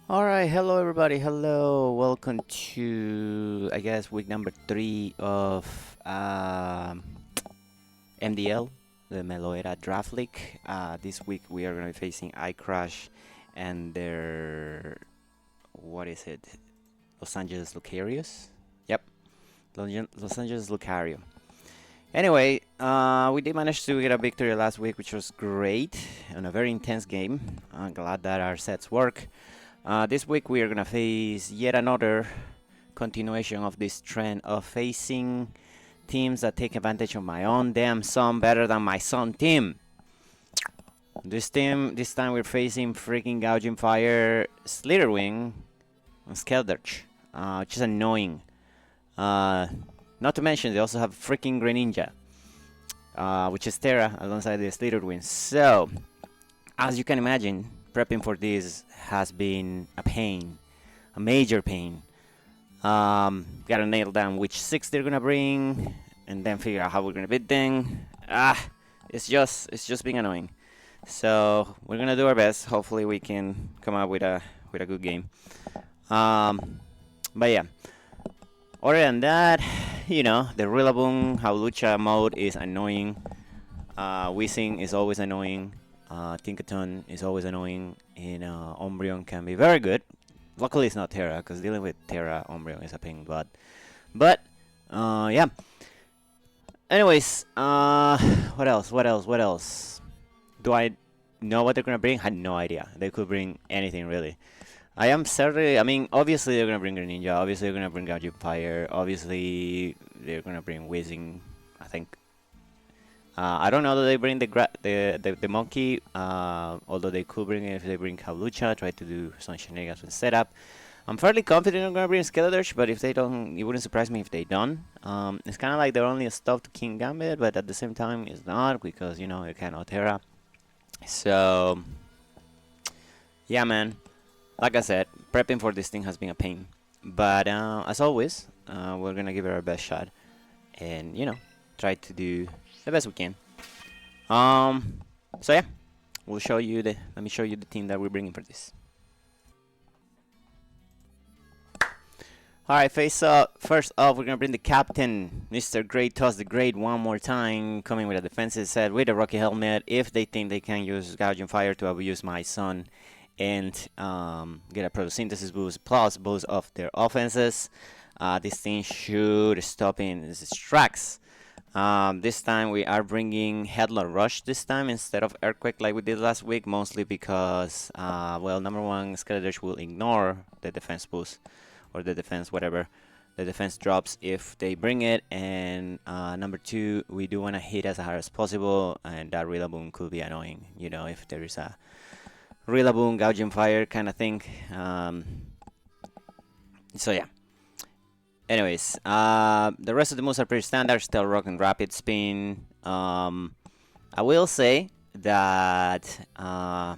Alright, hello everybody, hello, welcome to, I guess, week number 3 of MDL, the Meloera Draft League. This week we are going to be facing iCrush and their, what is it, Los Angeles Lucarios? Yep, Los Angeles Lucario. Anyway, we did manage to get a victory last week, which was great, on a very intense game. I'm glad that our sets work. This week we are gonna face yet another continuation of this trend of facing teams that take advantage of my own damn son better than my son team. This time we're facing freaking Gouging Fire, Slitherwing, and Skeldurge, which is annoying. Not to mention they also have freaking Greninja, which is Terra alongside the Slitherwing. So, as you can imagine, prepping for this has been a pain, a major pain. Gotta nail down which 6 they're gonna bring, and then figure out how we're gonna beat them. It's just being annoying. So we're gonna do our best. Hopefully we can come up with a good game. But yeah. Other than that, you know, the Rillaboom Hawlucha mode is annoying. Weezing is always annoying. Tinkaton is always annoying, and Umbreon can be very good. Luckily it's not Terra, because dealing with Terra Umbreon is a pain, but yeah. Anyways, what else? Do I know what they're gonna bring? I had no idea. They could bring anything really. I am certainly, I mean, obviously they're gonna bring Greninja, obviously they're gonna bring Gouging Fire, obviously they're gonna bring Weezing, I think. I don't know that they bring the monkey, although they could bring it if they bring Hawlucha, try to do some shenanigans with setup. I'm fairly confident they're gonna bring Skeldurge, but if they don't, it wouldn't surprise me if they don't. It's kind of like they're only a stuff to King Gambit, but at the same time, it's not, because, you know, it cannot Terra. So, yeah, man. Like I said, prepping for this thing has been a pain. But, as always, we're gonna give it our best shot. And, you know, try to do the best we can. So yeah, we'll show you let me show you the team that we're bringing for this. Alright, face up. First off, we're gonna bring the captain, Mr. Great Toss the Great, one more time, coming with a defensive set with a Rocky Helmet. If they think they can use Gouging Fire to abuse my son and get a photosynthesis boost plus boost of their offenses, this thing should stop in his tracks. This time we are bringing Headlong Rush this time instead of Earthquake like we did last week, mostly because, well, number one, Skeldurge will ignore the defense boost, or the defense, whatever, the defense drops if they bring it, and number two, we do want to hit as hard as possible, and that Rillaboom could be annoying, you know, if there is a Rillaboom Gouging Fire kind of thing. So yeah. Anyways, the rest of the moves are pretty standard. Stealth Rock and Rapid Spin. I will say that the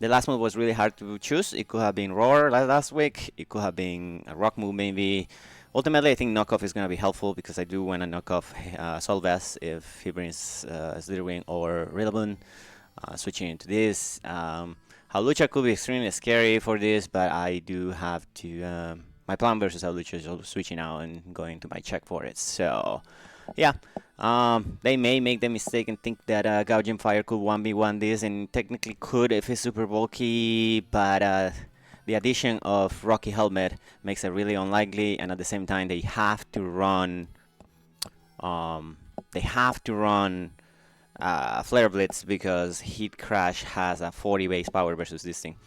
last move was really hard to choose. It could have been Roar like last week. It could have been a Rock move maybe. Ultimately, I think Knockoff is going to be helpful, because I do want to knock off Solvas if he brings Slitherwing or Rillaboom. Switching into this. Hawlucha could be extremely scary for this, but I do have to... my plan versus Hawlucha is switching out and going to my check for it. So, yeah. They may make the mistake and think that Gouging Fire could 1v1 this, and technically could if it's super bulky, but the addition of Rocky Helmet makes it really unlikely, and at the same time they have to run Flare Blitz, because Heat Crash has a 40 base power versus this thing.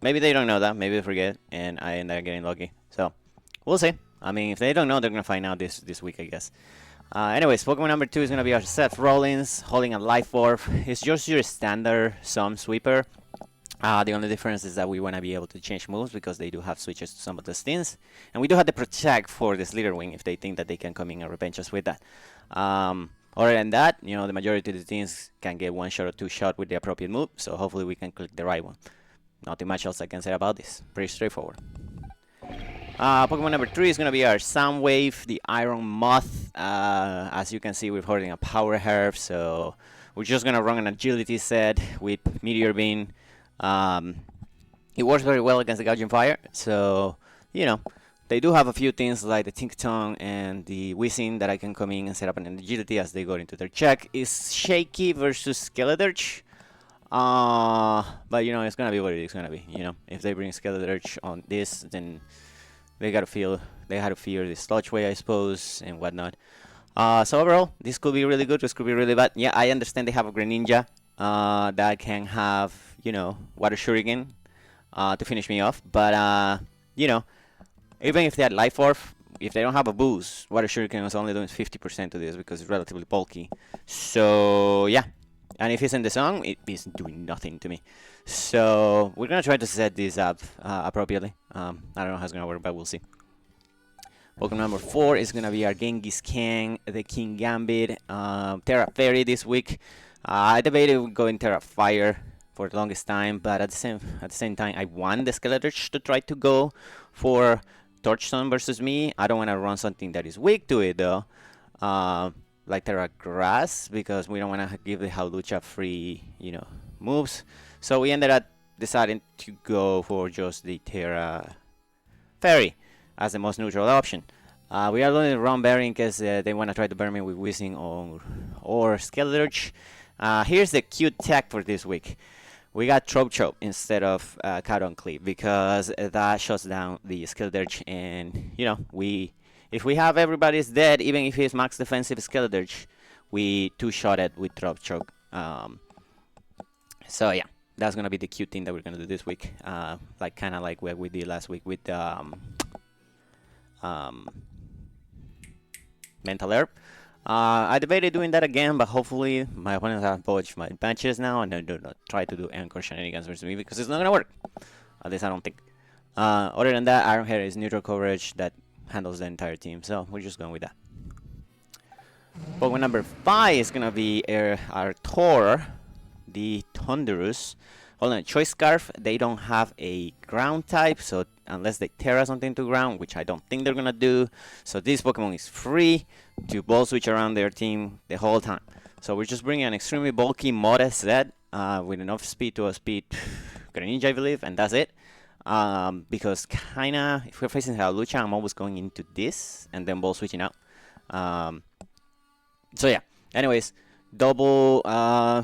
Maybe they don't know that, maybe they forget, and I end up getting lucky. So, we'll see. I mean, if they don't know, they're gonna find out this week, I guess. Anyways, Pokemon number 2 is gonna be our Seth Rollins, holding a Life Orb. It's just your standard Sun Sweeper. The only difference is that we wanna be able to change moves, because they do have switches to some of the things. And we do have the Protect for the Slitherwing if they think that they can come in and revenge us with that. Other than that, you know, the majority of the teams can get 1 shot or 2 shot with the appropriate move, so hopefully we can click the right one. Nothing much else I can say about this. Pretty straightforward. Pokemon number 3 is going to be our Soundwave, the Iron Moth. As you can see, we're holding a Power Herb, so we're just going to run an Agility set with Meteor Beam. It works very well against the Gouging Fire, so, you know, they do have a few things like the Tink Tongue and the Whizzing that I can come in and set up an agility as they go into their check. Is shaky versus Skeledirge, but you know, it's gonna be what it's gonna be. You know, if they bring Skeledirge on this, then they had to fear the Sludge Wave, I suppose, and whatnot. So overall, this could be really good, this could be really bad. Yeah, I understand they have a Greninja that can have, you know, Water Shuriken to finish me off, but you know, even if they had Life Orb, if they don't have a boost, Water Shuriken is only doing 50% to this because it's relatively bulky. So yeah, and if it's in the song, it is doing nothing to me. So we're gonna try to set this up appropriately. I don't know how it's gonna work, but we'll see. Pokemon number 4 is gonna be our Genghis Khan, the King Gambit, Terra Fairy this week. I debated going Terra Fire for the longest time, but at the same time, I want the Skeletorch to try to go for Torch Stone versus me. I don't want to run something that is weak to it though, like Terra Grass, because we don't want to give the Hawlucha free, you know, moves. So we ended up deciding to go for just the Terra Fairy as the most neutral option. We are going to run Berry in case they want to try to burn me with Whizzing or Skeletorch. Here's the cute tech for this week. We got Chope instead of Cut on Cleave because that shuts down the Skeletorch, and you know, if we have everybody's dead, even if he's max defensive Skeletorch, we two-shot it with Choke. So yeah, that's gonna be the cute thing that we're gonna do this week, like kind of like what we did last week with Mental Herb. I debated doing that again, but hopefully my opponents have botched my benches now and they do not try to do Anchor shenanigans versus me because it's not gonna work. At least I don't think. Other than that, Iron Head is neutral coverage that handles the entire team, so we're just going with that. Pokemon number 5 is gonna be our Thor, the Thunderous. Hold on, Choice Scarf, they don't have a ground type, so unless they Terra something to ground, which I don't think they're gonna do. So this Pokemon is free to ball switch around their team the whole time. So we're just bringing an extremely bulky modest set with enough speed to outspeed Greninja, I believe, and that's it. Because kinda, if we're facing Hawlucha, I'm always going into this and then ball switching out. So yeah, anyways, double,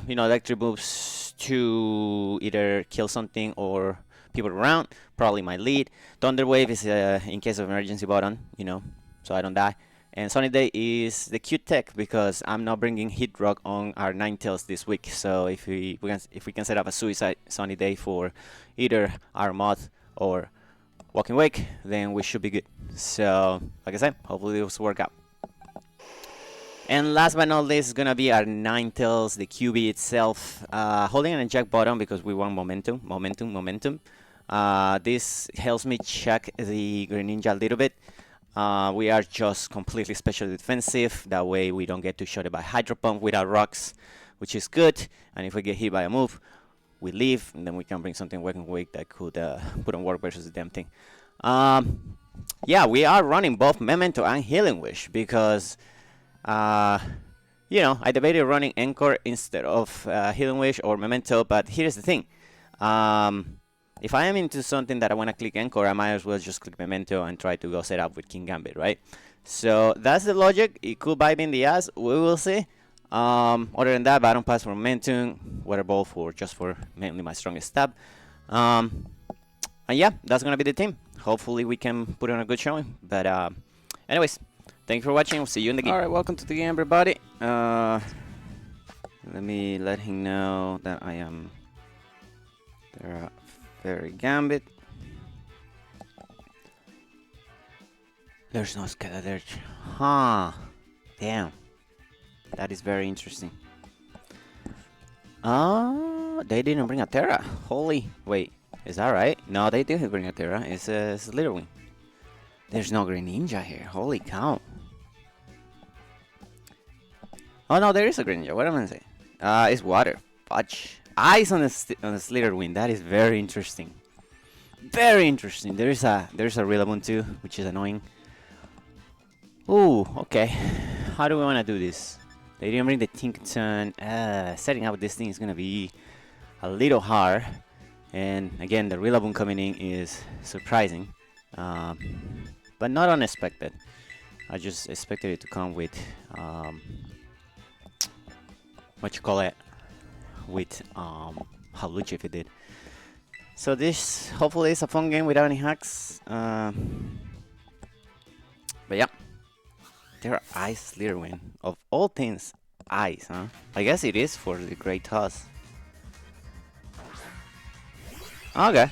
you know, electric moves to either kill something or people around, probably my lead. Thunder Wave is in case of emergency button, you know, so I don't die. And Sunny Day is the cute tech because I'm not bringing Hit Rock on our NINETALES this week. So if we can set up a Suicide Sunny Day for either our Moth or Walking Wake, then we should be good. So like I said, hopefully this will work out. And last but not least is gonna be our NINETALES, the QB itself, holding an eject button because we want momentum. This helps me check the Greninja a little bit. We are just completely special defensive. That way we don't get too shot by Hydro Pump without rocks, which is good. And if we get hit by a move, we leave, and then we can bring something Waking Wake that could put on work versus the damn thing. Yeah, we are running both Memento and Healing Wish because you know, I debated running Anchor instead of Healing Wish or Memento, but here's the thing. If I am into something that I want to click Anchor, I might as well just click Memento and try to go set up with King Gambit, right? So that's the logic. It could bite me in the ass. We will see. Other than that, Baton Pass for Momentum, Water Ball for mainly my strongest stab. And yeah, that's gonna be the team. Hopefully we can put on a good showing. But anyways, thank you for watching. We'll see you in the game. Alright, welcome to the game, everybody. Let me let him know that I am there. Very Gambit. There's no Skeletorch. Huh. Damn. That is very interesting. They didn't bring a Terra. Holy. Wait. Is that right? No, they did bring a Terra. It's a Little Wing. There's no Greninja here. Holy cow. Oh no, there is a Greninja. What am I gonna say? It's water. Fudge. Eyes on the Slitherwing. That is very interesting. Very interesting. There's a Rillaboom too, which is annoying. Ooh, okay. How do we want to do this? They didn't bring the Tinkerton. Setting up this thing is gonna be a little hard. And again, the Rillaboom coming in is surprising, but not unexpected. I just expected it to come with what you call it, with Haluchi if it did. So this hopefully is a fun game without any hacks. But yeah, there are Ice Slitherwing. Of all things, Ice, huh? I guess it is for the Great Toss. Okay.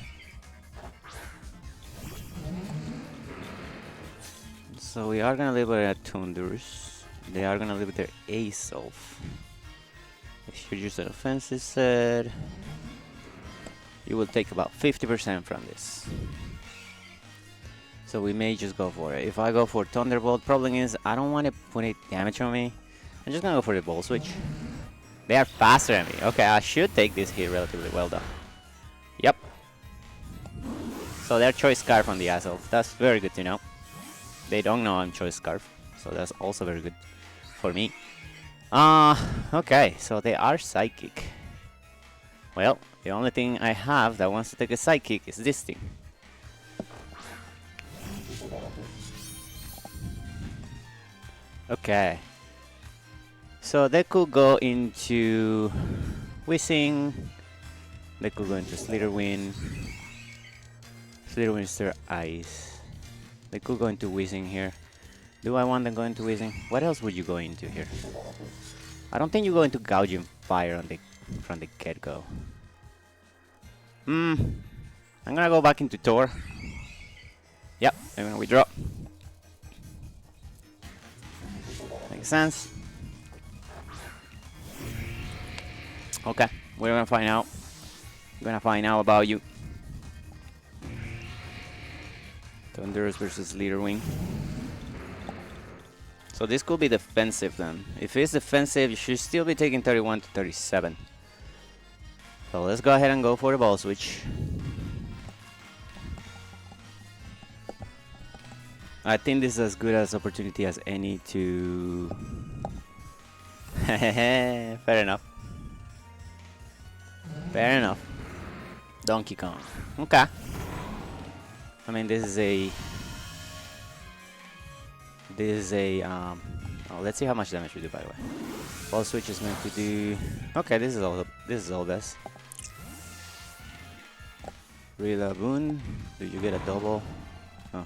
So we are gonna leave it at Tundurs. They are gonna leave their Ace off. If you use an offensive set, you will take about 50% from this. So we may just go for it. If I go for Thunderbolt, problem is I don't want to put any damage on me. I'm just gonna go for the Ball Switch. They are faster than me. Okay, I should take this hit relatively well though. Yep. So they're Choice Scarf on the Assault. That's very good to know. They don't know I'm Choice Scarf, so that's also very good for me. Okay, so they are Psychic. Well, the only thing I have that wants to take a Psychic is this thing. Okay. So they could go into Whizzing. They could go into Slitherwing. Slitherwing is their Ice. They could go into Whizzing here. Do I want them going into Whizzing? What else would you go into here? I don't think you go into Gouging Fire on the from the get-go. I'm gonna go back into Tor. Yep, I'm gonna withdraw. Makes sense. Okay, we're gonna find out. We're gonna find out about you. Thundurus versus Slitherwing. So this could be defensive then. If it's defensive, you should still be taking 31 to 37. So let's go ahead and go for the Ball Switch. I think this is as good as opportunity as any to... Fair enough. Fair enough. Donkey Kong. Okay. I mean, this is a... oh, let's see how much damage we do, by the way. Ball Switch is meant to do... Okay, this is all best. Rillaboom. Do you get a double? Oh.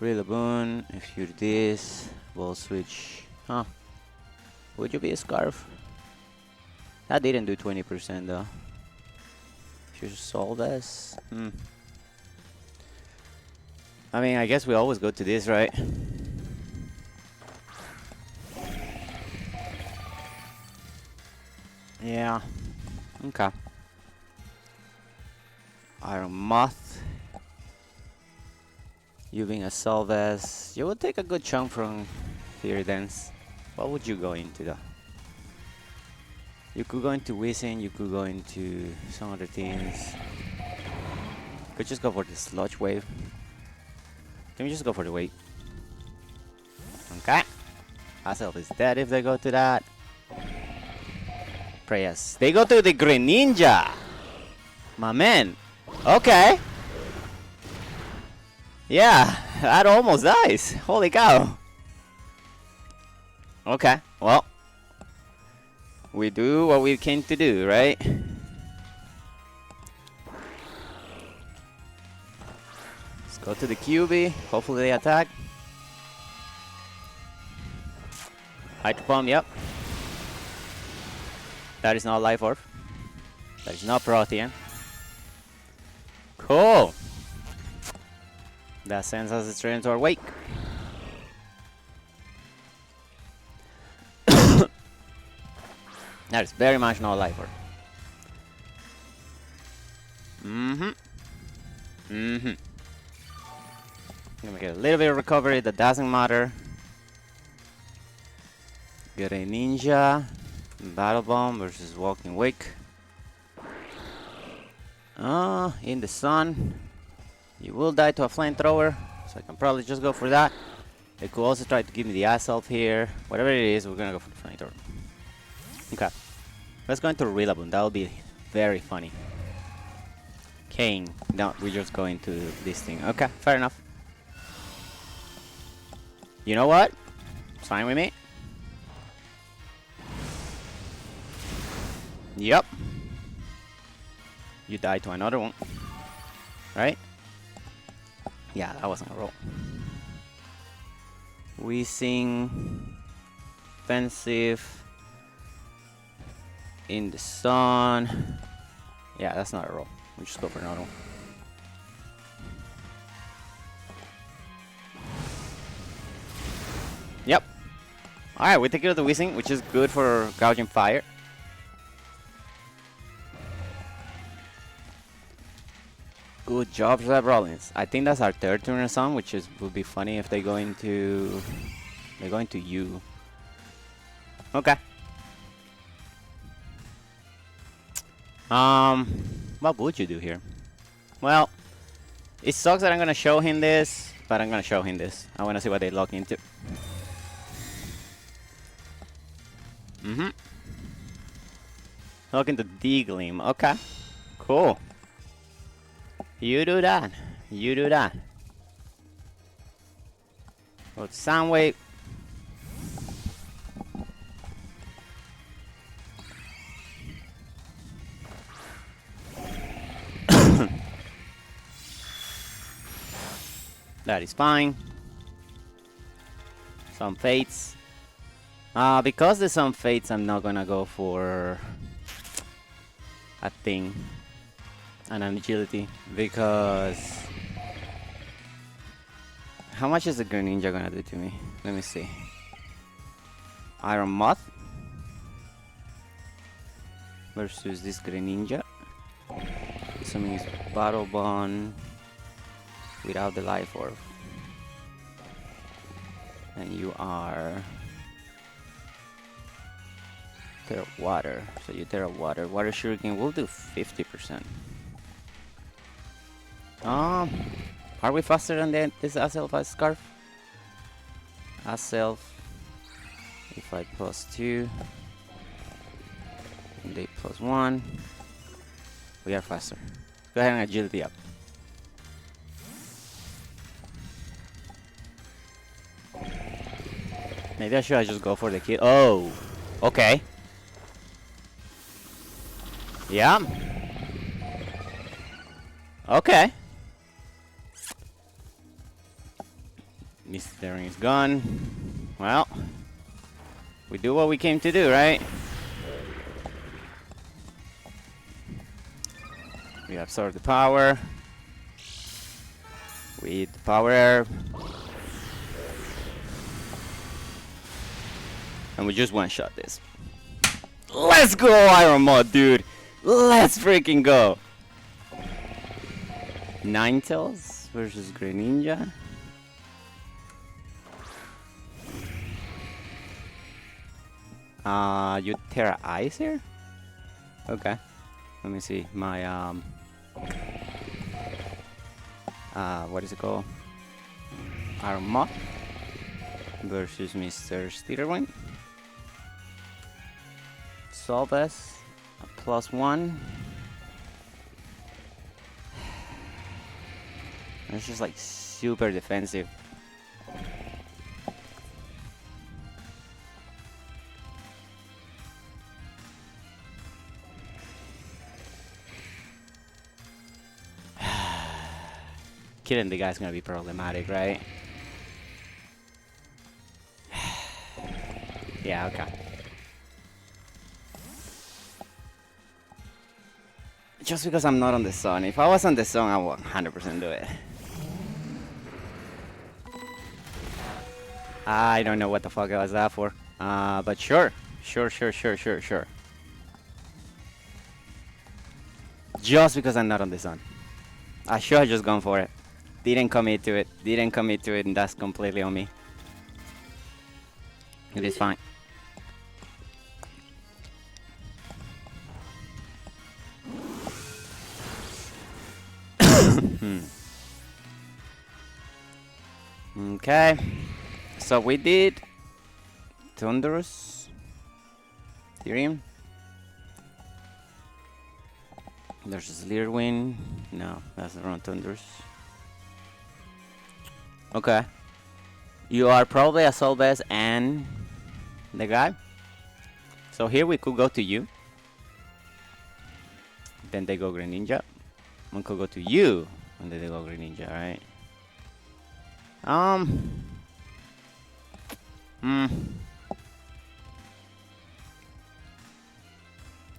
Rillaboom. If you're this, Ball Switch. Huh. Would you be a Scarf? That didn't do 20% though. Should solve this. I mean, I guess we always go to this, right? Yeah. Okay. Iron Moth. You being a Solves, you would take a good chunk from Fear Dance. What would you go into though? You could go into Whizzing, you could go into some other things. Could just go for the Sludge Wave. Can we just go for the wave? Okay. Assault is dead if they go to that. Prayas. They go to the Greninja! My man. Okay. Yeah, that almost dies. Holy cow. Okay, well. We do what we came to do, right? Let's go to the QB. Hopefully they attack. Hydro Pump, yep. That is not Life Orb. That is not Protean. Cool. That sends us straight into our wake. That is very much not Life Orb. Gonna get a little bit of recovery, that doesn't matter. Get a Ninja. Battle Bomb versus Walking Wake. In the sun. You will die to a Flamethrower, so I can probably just go for that. They could also try to give me the Assault here. Whatever it is, we're gonna go for the Flamethrower. Okay. Let's go into Rillaboom. That will be very funny. Kane. No, we're just going to this thing. Okay, fair enough. You know what? It's fine with me. Yep. You died to another one. Right? Yeah, that wasn't a roll. We sing offensive in the sun. Yeah, that's not a roll. We just go for another one. Yep. Alright, we take care of the whizzing, which is good for gouging fire. Good job, Zeb Rollins. I think that's our third turn or something, which is would be funny if they go into you. Okay. What would you do here? Well, it sucks that I'm gonna show him this, but I'm gonna show him this. I wanna see what they lock into. Look into D-Gleam. Okay. Cool. You do that. You do that. Well, Soundwave. That is fine. Some fates. Because there's some fates, I'm not gonna go for a thing. An agility. Because how much is the Greninja gonna do to me? Let me see. Iron Moth versus this Greninja. Assuming it's Battle Bond without the Life Orb. And you are Terra Water. So you Terra Water. Water Shuriken will do 50%. Are we faster than this Aself Scarf? Aself. If I +2. And they +1. We are faster. Go ahead and agility up. Maybe I should just go for the kill. Oh, okay. Yeah. Okay. Mr. Daring is gone. Well, we do what we came to do, right? We absorb the power. We eat the power herb. And we just one-shot this. Let's go, Iron Mod, dude! Let's freaking go! NINETALES versus Greninja. You Terra Ice here? Okay. Let me see. My, what is it called? Iron Moth versus Mr. Steelerwind. Solves a +1. It's just like super defensive. Killing the guy's gonna be problematic, right? Yeah, okay. Just because I'm not on the sun. If I was on the sun, I would 100% do it. I don't know what the fuck I was that for. But sure. Sure. Just because I'm not on the sun. I should have just gone for it. Didn't commit to it, and that's completely on me. It is fine. Okay. So we did Thunderous Tyrion. There's Slitherwing. No, that's the wrong Thunders. Okay. You are probably Assault Vest and the guy. So here we could go to you. Then they go Green Ninja. We could go to you. And then they go Green Ninja, right? I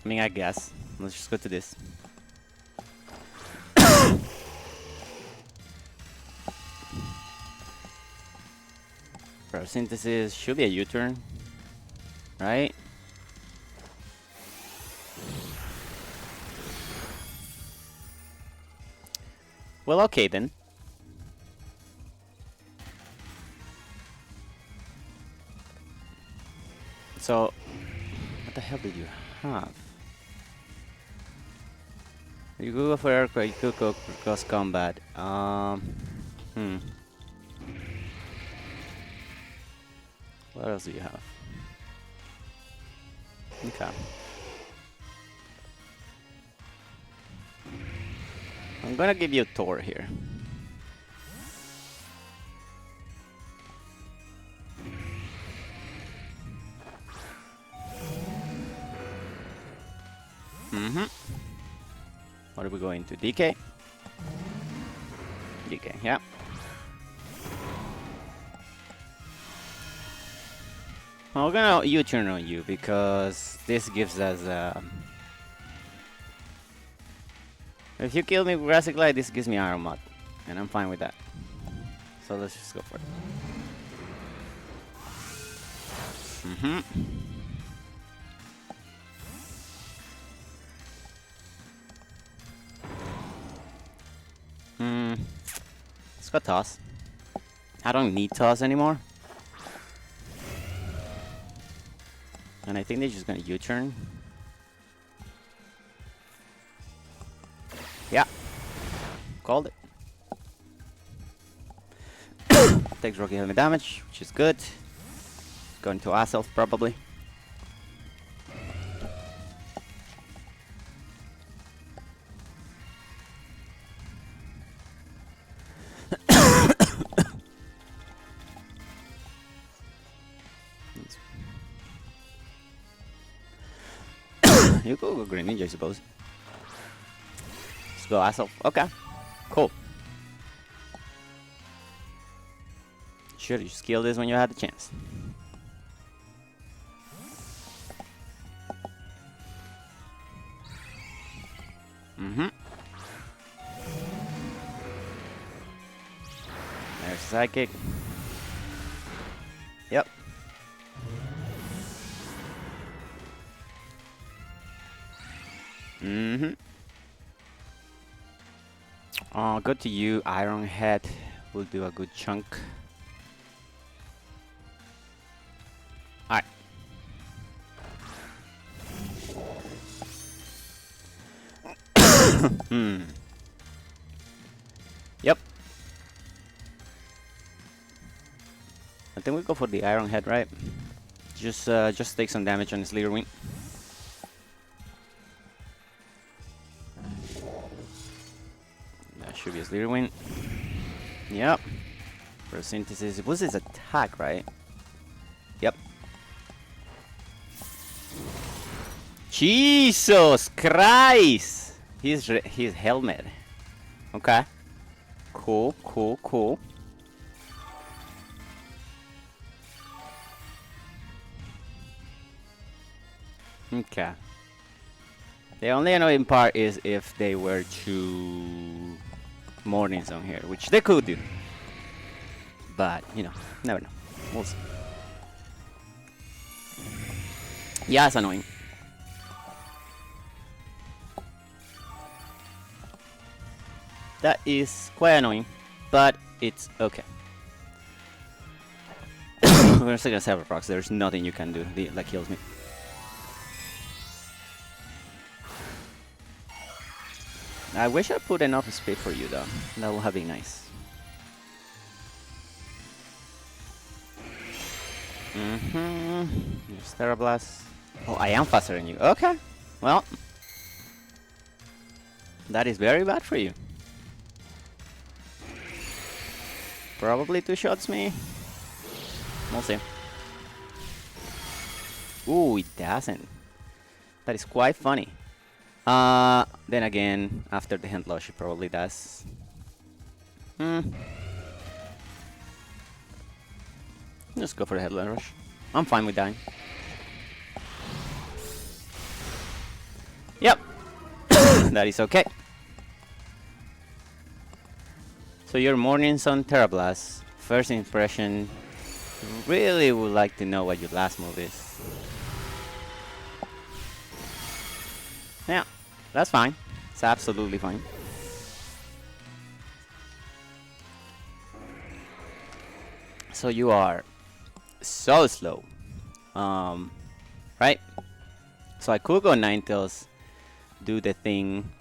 mean, I guess. Let's just go to this. Photosynthesis should be a U-turn, right? Well, okay then. So, what the hell did you have? You could go for Earthquake, you could go for Cross Combat. What else do you have? Okay. I'm gonna give you a Thor here. What are we going to? DK? DK, yeah. I'm gonna U-turn on you because this gives us if you kill me with Grassy Glide, this gives me Iron Mod, and I'm fine with that. So let's just go for it. Let's go Toss. I don't need Toss anymore. And I think they're just gonna U-turn. Yeah. Called it. Takes Rocky Helmet damage, which is good. Going to Aself probably. You could go Green Ninja, I suppose. Let's go Assault. Okay. Cool. Should you skill this when you had the chance. There's Psychic. Yep. Go to you. Iron Head will do a good chunk. Alright. Yep. I think we go for the Iron Head, right? Just take some damage on his Slitherwing. That should be a Slitherwing. Yep. Photosynthesis. It was his attack, right? Yep. Jesus Christ! His helmet. Okay. Cool, cool, cool. Okay. The only annoying part is if they were to Morning Zone here, which they could do. But, you know, never know. We'll see. Yeah, it's annoying. That is quite annoying, but it's okay. We're still gonna Cyber Prox. There's nothing you can do that kills me. I wish I put enough speed for you though. That would have been nice. Here's Terra Blast. Oh, I am faster than you. Okay. Well. That is very bad for you. Probably two shots me. We'll see. Ooh, it doesn't. That is quite funny. Then again, after the hand loss, it probably does. Just go for the headline rush. I'm fine with dying. Yep. That is okay. So your mornings on Terra Blast. First impression. Really would like to know what your last move is. Yeah, that's fine. It's absolutely fine. So you are so slow. Right? So I could go NINETALES, do the thing.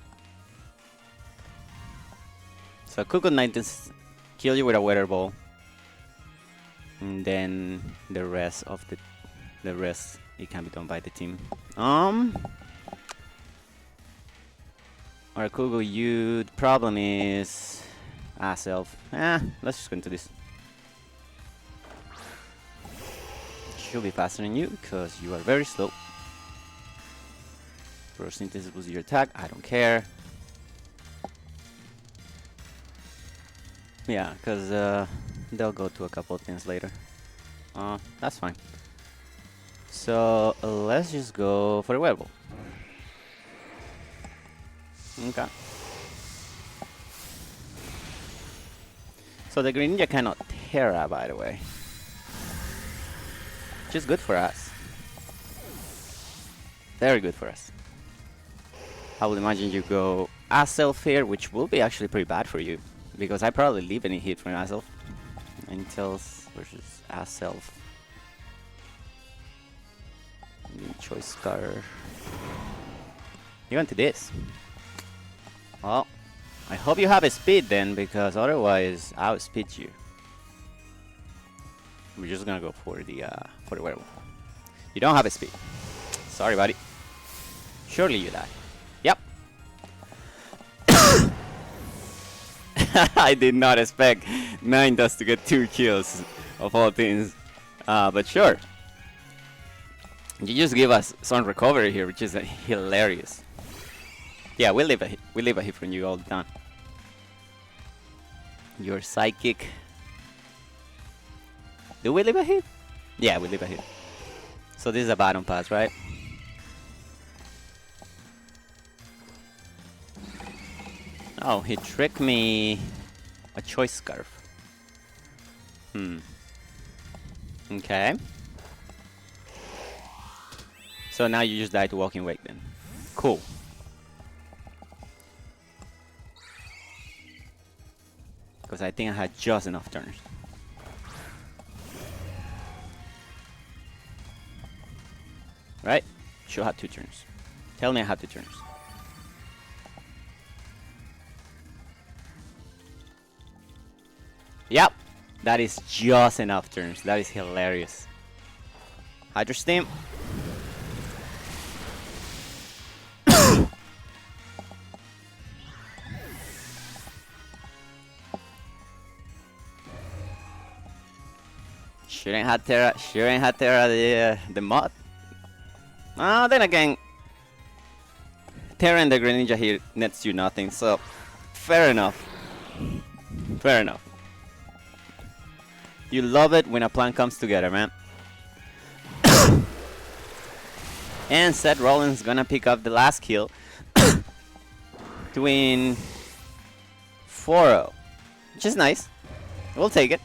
So I could go NINETALES, kill you with a weather ball. And then the rest it can be done by the team. Or I could go you. The problem is self. Let's just go into this. Should be faster than you because you are very slow. Prosynthesis boosts your attack. I don't care. Yeah, because they'll go to a couple of things later. That's fine. So let's just go for a werewolf. Okay. So the green ninja cannot Terra, by the way. Which is good for us. Very good for us. I would imagine you go self here, which will be actually pretty bad for you. Because I probably leave any hit from myself. NINETALES versus self. Choice scar. You went to this. Well, I hope you have a speed then, because otherwise I'll speed you. We're just gonna go for the werewolf. You don't have a speed. Sorry, buddy. Surely you die. Yep. I did not expect NINETALES to get 2 kills of all things. But sure. You just give us some recovery here, which is hilarious. Yeah, we leave a hit. We leave a hit from you all the time. You're psychic. Do we leave a hit? Yeah, we leave a hit. So this is a bottom pass, right? Oh, he tricked me. A choice scarf. Okay. So now you just die to walking wake then. Cool. Because I think I had just enough turns. Right? Should have 2 turns. Tell me I had 2 turns. Yep. That is just enough turns. That is hilarious. Hydro Steam. Shouldn't have Terra the mod. Then again, Terra and the Greninja here nets you nothing, so fair enough. Fair enough. You love it when a plan comes together, man. And Seth Rollins gonna pick up the last kill to win 4-0, which is nice. We'll take it.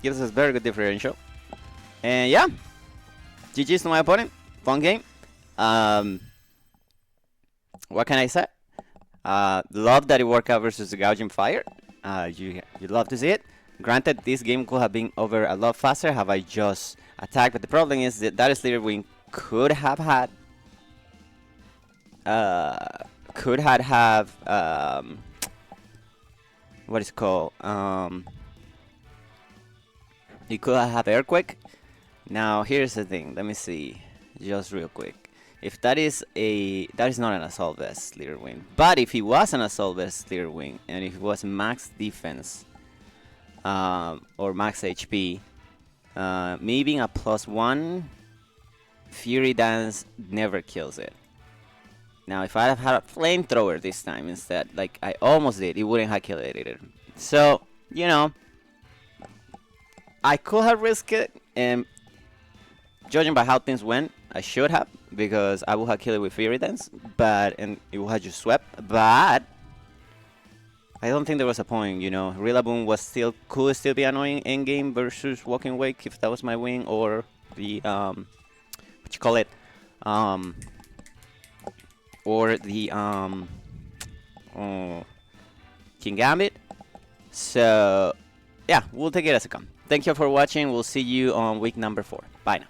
Gives us very good differential. And yeah, GG's to my opponent. Fun game. What can I say? Love that it worked out versus the Gouging Fire. You love to see it. Granted, this game could have been over a lot faster have I just attacked, but the problem is that that Slayer win could have had what is it called? You could have Earthquake. Now here's the thing. Let me see, just real quick. if that is not an assault vest leader wing. But if he was an assault vest leader wing, and if it was max defense or max HP, me being a +1, Fury Dance never kills it. Now, if I had had a flamethrower this time instead, like I almost did, it wouldn't have killed it either. So, you know, I could have risked it, and judging by how things went, I should have, because I would have killed it with Fury Dance, and it would have just swept. But I don't think there was a point, you know. Rillaboom could still be annoying in game versus Walking Wake if that was my wing, or the what you call it, or the King Gambit. So yeah, we'll take it as it comes. Thank you for watching. We'll see you on week number 4. Bye now.